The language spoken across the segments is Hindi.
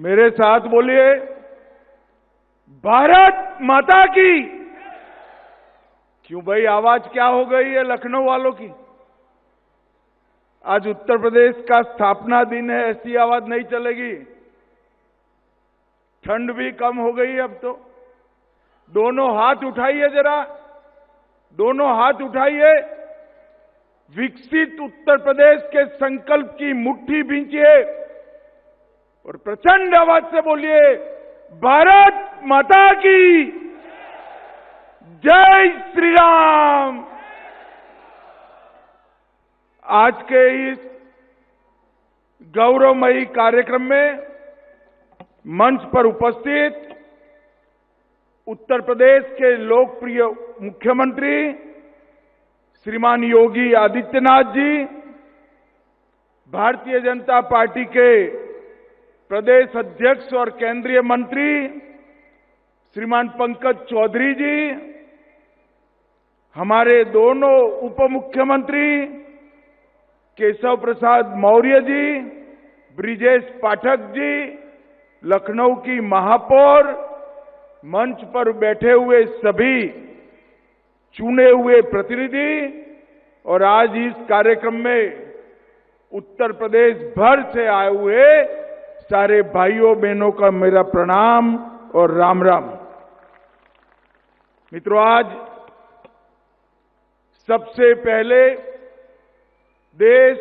मेरे साथ बोलिए, भारत माता की। क्यों भाई, आवाज क्या हो गई है लखनऊ वालों की? आज उत्तर प्रदेश का स्थापना दिन है, ऐसी आवाज नहीं चलेगी। ठंड भी कम हो गई है अब तो। दोनों हाथ उठाइए जरा, दोनों हाथ उठाइए। विकसित उत्तर प्रदेश के संकल्प की मुट्ठी भींचिए और प्रचंड आवाज से बोलिए, भारत माता की जय श्री राम। आज के इस गौरवमयी कार्यक्रम में मंच पर उपस्थित उत्तर प्रदेश के लोकप्रिय मुख्यमंत्री श्रीमान योगी आदित्यनाथ जी, भारतीय जनता पार्टी के प्रदेश अध्यक्ष और केंद्रीय मंत्री श्रीमान पंकज चौधरी जी, हमारे दोनों उप मुख्यमंत्री केशव प्रसाद मौर्य जी, ब्रिजेश पाठक जी, लखनऊ की महापौर, मंच पर बैठे हुए सभी चुने हुए प्रतिनिधि और आज इस कार्यक्रम में उत्तर प्रदेश भर से आए हुए सारे भाइयों बहनों का मेरा प्रणाम और राम राम। मित्रों, आज सबसे पहले देश,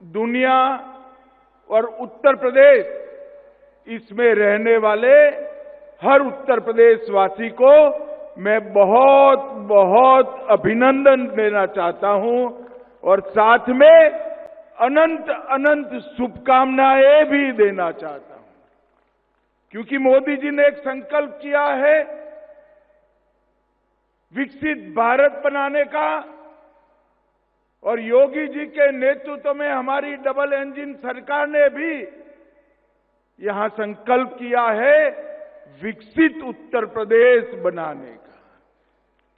दुनिया और उत्तर प्रदेश, इसमें रहने वाले हर उत्तर प्रदेशवासी को मैं बहुत बहुत अभिनंदन देना चाहता हूं और साथ में अनंत अनंत शुभकामनाएं भी देना चाहता हूं, क्योंकि मोदी जी ने एक संकल्प किया है विकसित भारत बनाने का, और योगी जी के नेतृत्व में हमारी डबल इंजन सरकार ने भी यहां संकल्प किया है विकसित उत्तर प्रदेश बनाने का।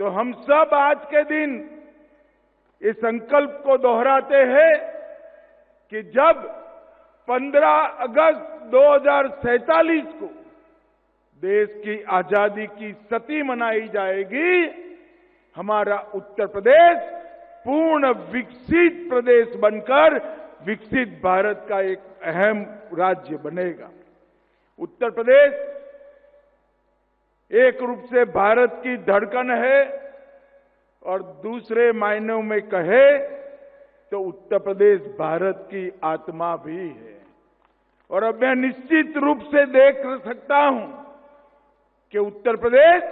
तो हम सब आज के दिन इस संकल्प को दोहराते हैं कि जब 15 अगस्त 2047 को देश की आजादी की शती मनाई जाएगी, हमारा उत्तर प्रदेश पूर्ण विकसित प्रदेश बनकर विकसित भारत का एक अहम राज्य बनेगा। उत्तर प्रदेश एक रूप से भारत की धड़कन है और दूसरे मायनों में कहे तो उत्तर प्रदेश भारत की आत्मा भी है। और अब मैं निश्चित रूप से देख सकता हूं कि उत्तर प्रदेश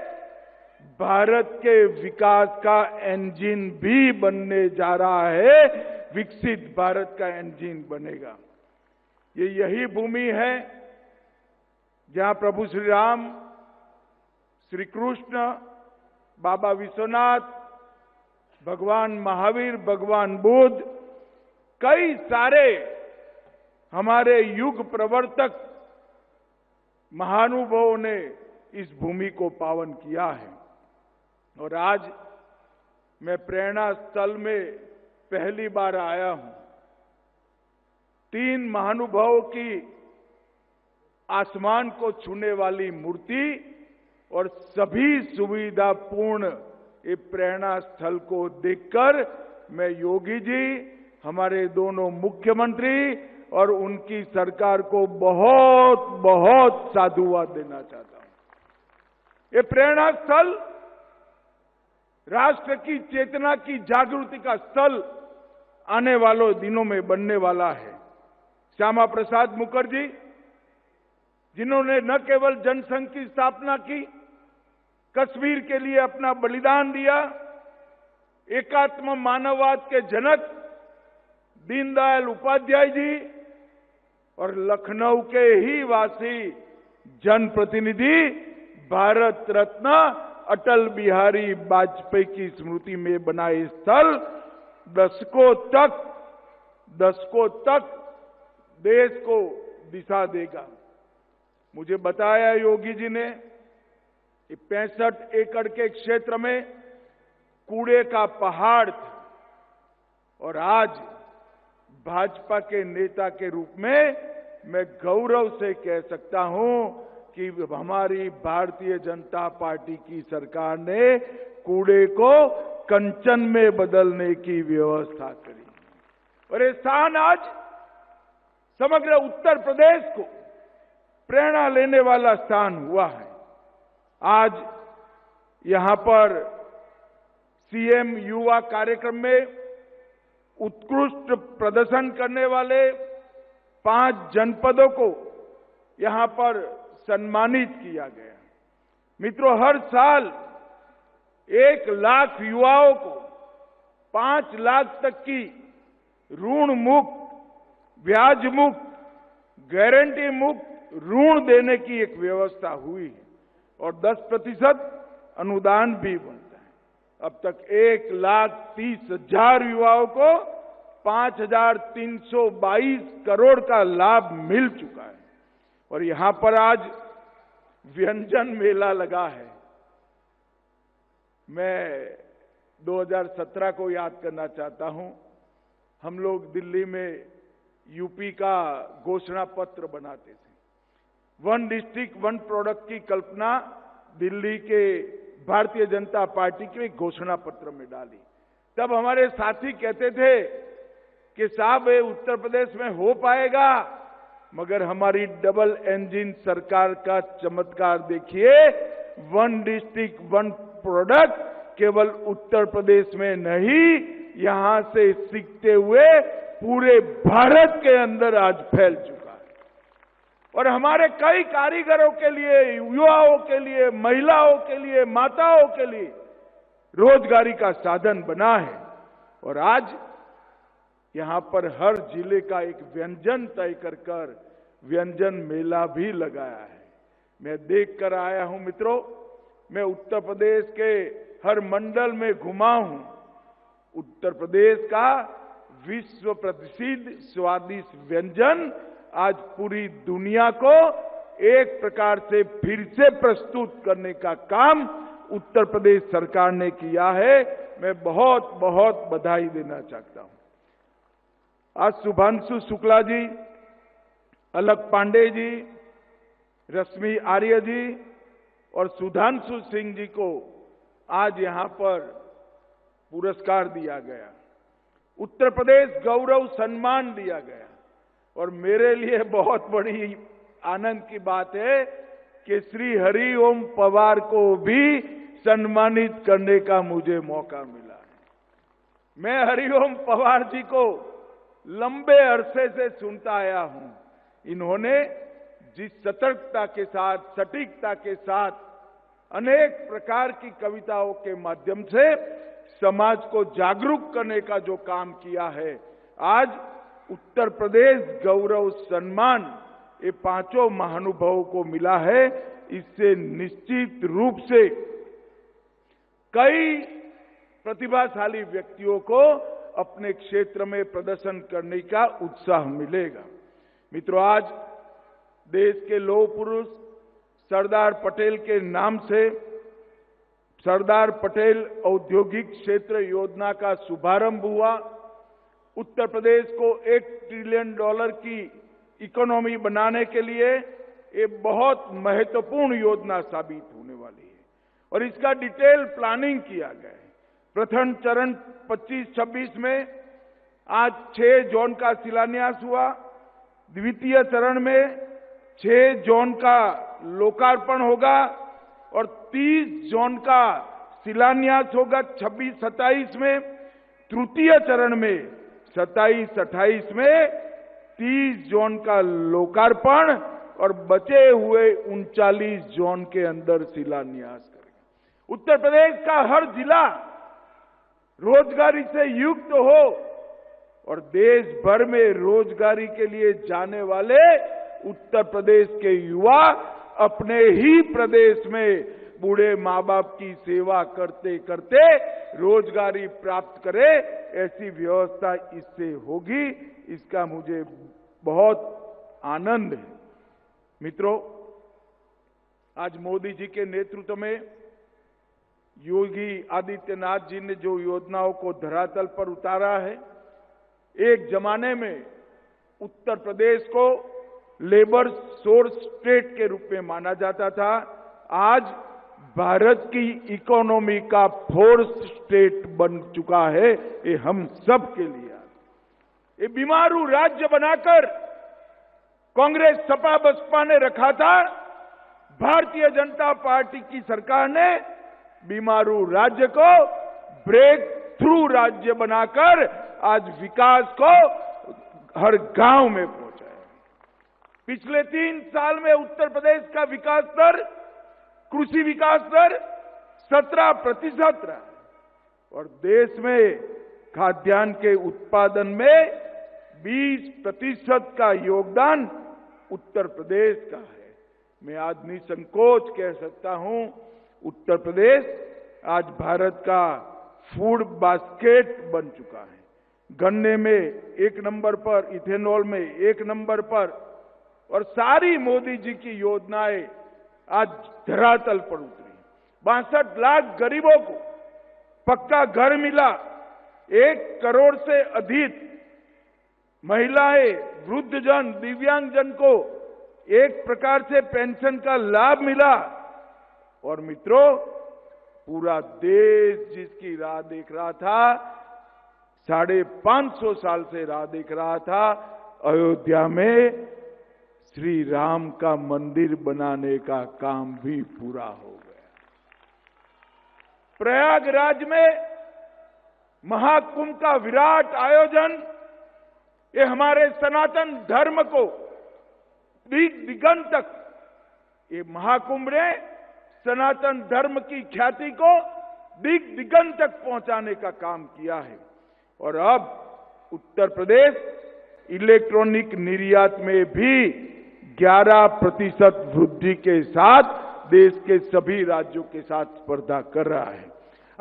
भारत के विकास का इंजन भी बनने जा रहा है, विकसित भारत का इंजन बनेगा। ये यही भूमि है जहां प्रभु श्री राम, श्री कृष्ण, बाबा विश्वनाथ, भगवान महावीर, भगवान बुद्ध, कई सारे हमारे युग प्रवर्तक महानुभावों ने इस भूमि को पावन किया है। और आज मैं प्रेरणा स्थल में पहली बार आया हूं। 3 महानुभावों की आसमान को छूने वाली मूर्ति और सभी सुविधापूर्ण ये प्रेरणा स्थल को देखकर मैं योगी जी, हमारे दोनों मुख्यमंत्री और उनकी सरकार को बहुत बहुत साधुवाद देना चाहता हूं। ये प्रेरणा स्थल राष्ट्र की चेतना की जागृति का स्थल आने वालों दिनों में बनने वाला है। श्यामा प्रसाद मुखर्जी, जिन्होंने न केवल जनसंघ की स्थापना की, कश्मीर के लिए अपना बलिदान दिया, एकात्म मानववाद के जनक दीनदयाल उपाध्याय जी और लखनऊ के ही वासी जनप्रतिनिधि भारत रत्न अटल बिहारी वाजपेयी की स्मृति में बनाए स्थल दशकों तक देश को दिशा देगा। मुझे बताया योगी जी ने 65 एकड़ के क्षेत्र में कूड़े का पहाड़ था और आज भाजपा के नेता के रूप में मैं गौरव से कह सकता हूं कि हमारी भारतीय जनता पार्टी की सरकार ने कूड़े को कंचन में बदलने की व्यवस्था करी और ये स्थान आज समग्र उत्तर प्रदेश को प्रेरणा लेने वाला स्थान हुआ है। आज यहां पर सीएम युवा कार्यक्रम में उत्कृष्ट प्रदर्शन करने वाले 5 जनपदों को यहां पर सम्मानित किया गया। मित्रों, हर साल 1 लाख युवाओं को 5 लाख तक की ऋण मुक्त, ब्याज मुक्त, गारंटी मुक्त ऋण देने की एक व्यवस्था हुई है और 10% अनुदान भी बनता है। अब तक 1,30,000 युवाओं को 5,322 करोड़ का लाभ मिल चुका है और यहां पर आज व्यंजन मेला लगा है। मैं 2017 को याद करना चाहता हूं। हम लोग दिल्ली में यूपी का घोषणा पत्र बनाते थे। 1 डिस्ट्रिक्ट 1 प्रोडक्ट की कल्पना दिल्ली के भारतीय जनता पार्टी के घोषणा पत्र में डाली। तब हमारे साथी कहते थे कि साहब ये उत्तर प्रदेश में हो पाएगा, मगर हमारी डबल इंजन सरकार का चमत्कार देखिए। 1 डिस्ट्रिक्ट 1 प्रोडक्ट केवल उत्तर प्रदेश में नहीं, यहां से सीखते हुए पूरे भारत के अंदर आज फैल चुका है और हमारे कई कारीगरों के लिए, युवाओं के लिए, महिलाओं के लिए, माताओं के लिए रोजगारी का साधन बना है और आज यहां पर हर जिले का एक व्यंजन तय कर व्यंजन मेला भी लगाया है। मैं देख कर आया हूं मित्रों, मैं उत्तर प्रदेश के हर मंडल में घुमा हूं। उत्तर प्रदेश का विश्व प्रसिद्ध स्वादिष्ट व्यंजन आज पूरी दुनिया को एक प्रकार से फिर से प्रस्तुत करने का काम उत्तर प्रदेश सरकार ने किया है। मैं बहुत बहुत बधाई देना चाहता हूं। आज शुभांशु शुक्ला जी, अलक पांडे जी, रश्मि आर्य जी और सुधांशु सिंह जी को आज यहां पर पुरस्कार दिया गया, उत्तर प्रदेश गौरव सम्मान दिया गया और मेरे लिए बहुत बड़ी आनंद की बात है कि श्री हरिओम पवार को भी सम्मानित करने का मुझे मौका मिला है। मैं हरिओम पवार जी को लंबे अरसे से सुनता आया हूं। इन्होंने जिस सतर्कता के साथ, सटीकता के साथ अनेक प्रकार की कविताओं के माध्यम से समाज को जागरूक करने का जो काम किया है, आज उत्तर प्रदेश गौरव सम्मान ये 5 महानुभावों को मिला है। इससे निश्चित रूप से कई प्रतिभाशाली व्यक्तियों को अपने क्षेत्र में प्रदर्शन करने का उत्साह मिलेगा। मित्रों, आज देश के लौह पुरुष सरदार पटेल के नाम से सरदार पटेल औद्योगिक क्षेत्र योजना का शुभारंभ हुआ। उत्तर प्रदेश को $1 ट्रिलियन की इकोनॉमी बनाने के लिए ये बहुत महत्वपूर्ण योजना साबित होने वाली है और इसका डिटेल प्लानिंग किया गया है। प्रथम चरण 25-26 में आज 6 जोन का शिलान्यास हुआ। द्वितीय चरण में 6 जोन का लोकार्पण होगा और 30 जोन का शिलान्यास होगा 26-27 में। तृतीय चरण में 27-28 में 30 जोन का लोकार्पण और बचे हुए 39 जोन के अंदर शिलान्यास करेगा। उत्तर प्रदेश का हर जिला रोजगारी से युक्त हो और देश भर में रोजगारी के लिए जाने वाले उत्तर प्रदेश के युवा अपने ही प्रदेश में बूढ़े माँ बाप की सेवा करते करते रोजगारी प्राप्त करे, ऐसी व्यवस्था इससे होगी। इसका मुझे बहुत आनंद है। मित्रों, आज मोदी जी के नेतृत्व में योगी आदित्यनाथ जी ने जो योजनाओं को धरातल पर उतारा है, एक जमाने में उत्तर प्रदेश को लेबर सोर्स स्टेट के रूप में माना जाता था, आज भारत की इकोनॉमी का फोर्थ स्टेट बन चुका है। ये हम सब के लिए ये बीमारू राज्य बनाकर कांग्रेस सपा बसपा ने रखा था। भारतीय जनता पार्टी की सरकार ने बीमारू राज्य को ब्रेक थ्रू राज्य बनाकर आज विकास को हर गांव में पहुंचाया। पिछले 3 साल में उत्तर प्रदेश का विकास दर, कृषि विकास दर 17% रहा और देश में खाद्यान्न के उत्पादन में 20% का योगदान उत्तर प्रदेश का है। मैं आज निसंकोच कह सकता हूं, उत्तर प्रदेश आज भारत का फूड बास्केट बन चुका है। गन्ने में 1 नंबर पर, इथेनॉल में 1 नंबर पर, और सारी मोदी जी की योजनाएं आज धरातल पर उतरी। 62 लाख गरीबों को पक्का घर मिला, 1 करोड़ से अधिक महिलाएं, वृद्धजन, दिव्यांगजन को एक प्रकार से पेंशन का लाभ मिला। और मित्रों, पूरा देश जिसकी राह देख रहा था, 550 साल से राह देख रहा था, अयोध्या में श्री राम का मंदिर बनाने का काम भी पूरा हो गया। प्रयागराज में महाकुंभ का विराट आयोजन, ये हमारे सनातन धर्म को दिगंत तक, ये महाकुंभ ने सनातन धर्म की ख्याति को दिगंत तक पहुंचाने का काम किया है। और अब उत्तर प्रदेश इलेक्ट्रॉनिक निर्यात में भी 11% वृद्धि के साथ देश के सभी राज्यों के साथ स्पर्धा कर रहा है।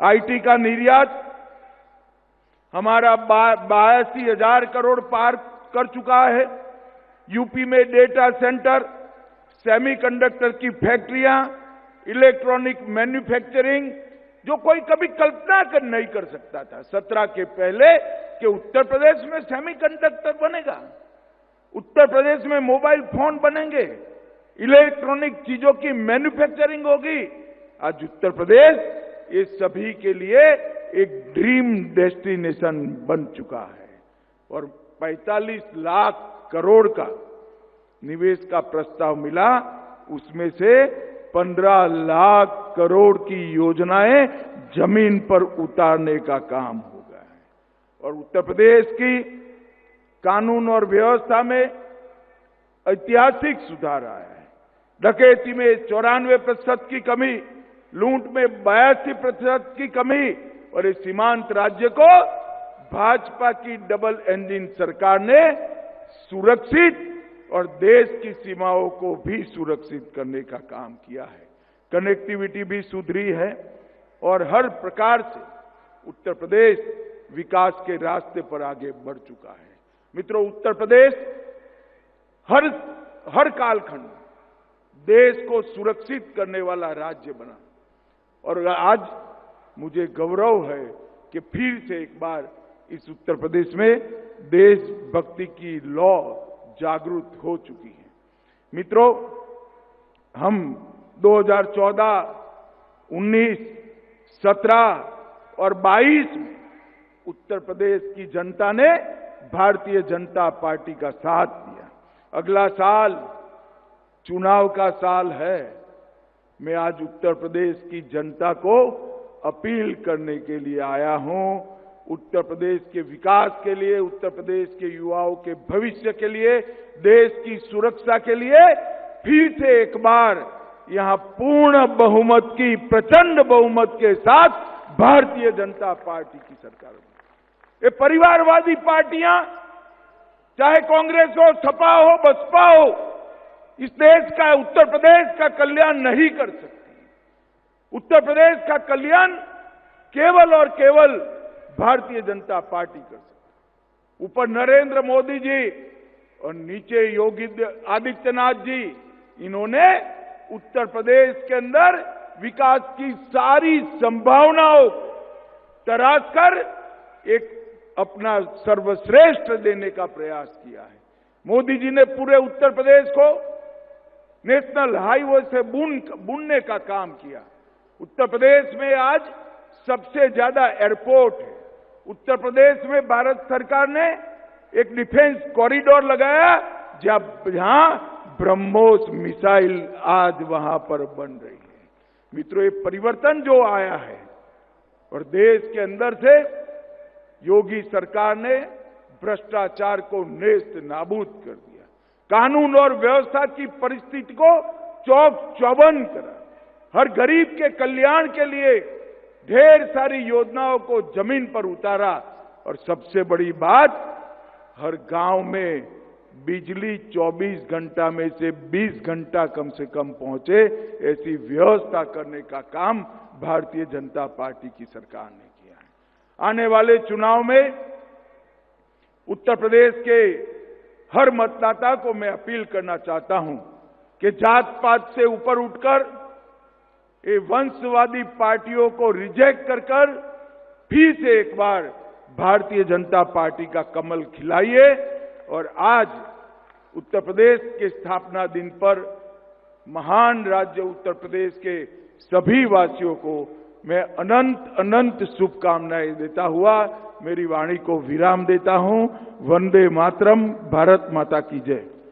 आईटी का निर्यात हमारा 82,000 करोड़ पार कर चुका है। यूपी में डेटा सेंटर, सेमीकंडक्टर की फैक्ट्रियां, इलेक्ट्रॉनिक मैन्युफैक्चरिंग, जो कोई कभी कल्पना नहीं कर सकता था 17 के पहले कि उत्तर प्रदेश में सेमीकंडक्टर बनेगा, उत्तर प्रदेश में मोबाइल फोन बनेंगे, इलेक्ट्रॉनिक चीजों की मैन्युफैक्चरिंग होगी। आज उत्तर प्रदेश ये सभी के लिए एक ड्रीम डेस्टिनेशन बन चुका है। और 45 लाख करोड़ का निवेश का प्रस्ताव मिला, उसमें से 15 लाख करोड़ की योजनाएं जमीन पर उतारने का काम हो गया है। और उत्तर प्रदेश की कानून और व्यवस्था में ऐतिहासिक सुधार आया है। डकैती में 94% की कमी, लूट में 82% की कमी, और इस सीमांत राज्य को भाजपा की डबल इंजन सरकार ने सुरक्षित और देश की सीमाओं को भी सुरक्षित करने का काम किया है। कनेक्टिविटी भी सुधरी है और हर प्रकार से उत्तर प्रदेश विकास के रास्ते पर आगे बढ़ चुका है। मित्रों, उत्तर प्रदेश हर कालखंड देश को सुरक्षित करने वाला राज्य बना। और आज मुझे गौरव है कि फिर से एक बार इस उत्तर प्रदेश में देशभक्ति की लौ जागृत हो चुकी है। मित्रों, हम 2014, 19, 17 और 22 में उत्तर प्रदेश की जनता ने भारतीय जनता पार्टी का साथ दिया। अगला साल चुनाव का साल है। मैं आज उत्तर प्रदेश की जनता को अपील करने के लिए आया हूं। उत्तर प्रदेश के विकास के लिए, उत्तर प्रदेश के युवाओं के भविष्य के लिए, देश की सुरक्षा के लिए फिर से एक बार यहां पूर्ण बहुमत की, प्रचंड बहुमत के साथ भारतीय जनता पार्टी की सरकार बनी। ये परिवारवादी पार्टियां, चाहे कांग्रेस हो, सपा हो, बसपा हो, इस देश का, उत्तर प्रदेश का कल्याण नहीं कर सकती। उत्तर प्रदेश का कल्याण केवल और केवल भारतीय जनता पार्टी कर सकती। ऊपर नरेंद्र मोदी जी और नीचे योगी आदित्यनाथ जी, इन्होंने उत्तर प्रदेश के अंदर विकास की सारी संभावनाओं तराश कर एक अपना सर्वश्रेष्ठ देने का प्रयास किया है। मोदी जी ने पूरे उत्तर प्रदेश को नेशनल हाईवे से बुनने का काम किया। उत्तर प्रदेश में आज सबसे ज्यादा एयरपोर्ट है। उत्तर प्रदेश में भारत सरकार ने एक डिफेंस कॉरिडोर लगाया, जहां ब्रह्मोस मिसाइल आज वहां पर बन रही है। मित्रों, ये परिवर्तन जो आया है और देश के अंदर से योगी सरकार ने भ्रष्टाचार को नेस्त नाबूद कर दिया, कानून और व्यवस्था की परिस्थिति को चौक चौबंद करा, हर गरीब के कल्याण के लिए ढेर सारी योजनाओं को जमीन पर उतारा और सबसे बड़ी बात, हर गांव में बिजली 24 घंटा में से 20 घंटा कम से कम पहुंचे, ऐसी व्यवस्था करने का काम भारतीय जनता पार्टी की सरकार ने किया है। आने वाले चुनाव में उत्तर प्रदेश के हर मतदाता को मैं अपील करना चाहता हूं कि जात पात से ऊपर उठकर ये वंशवादी पार्टियों को रिजेक्ट कर फिर से एक बार भारतीय जनता पार्टी का कमल खिलाइए। और आज उत्तर प्रदेश के स्थापना दिन पर महान राज्य उत्तर प्रदेश के सभी वासियों को मैं अनंत अनंत शुभकामनाएं देता हुआ मेरी वाणी को विराम देता हूं। वंदे मातरम। भारत माता की जय।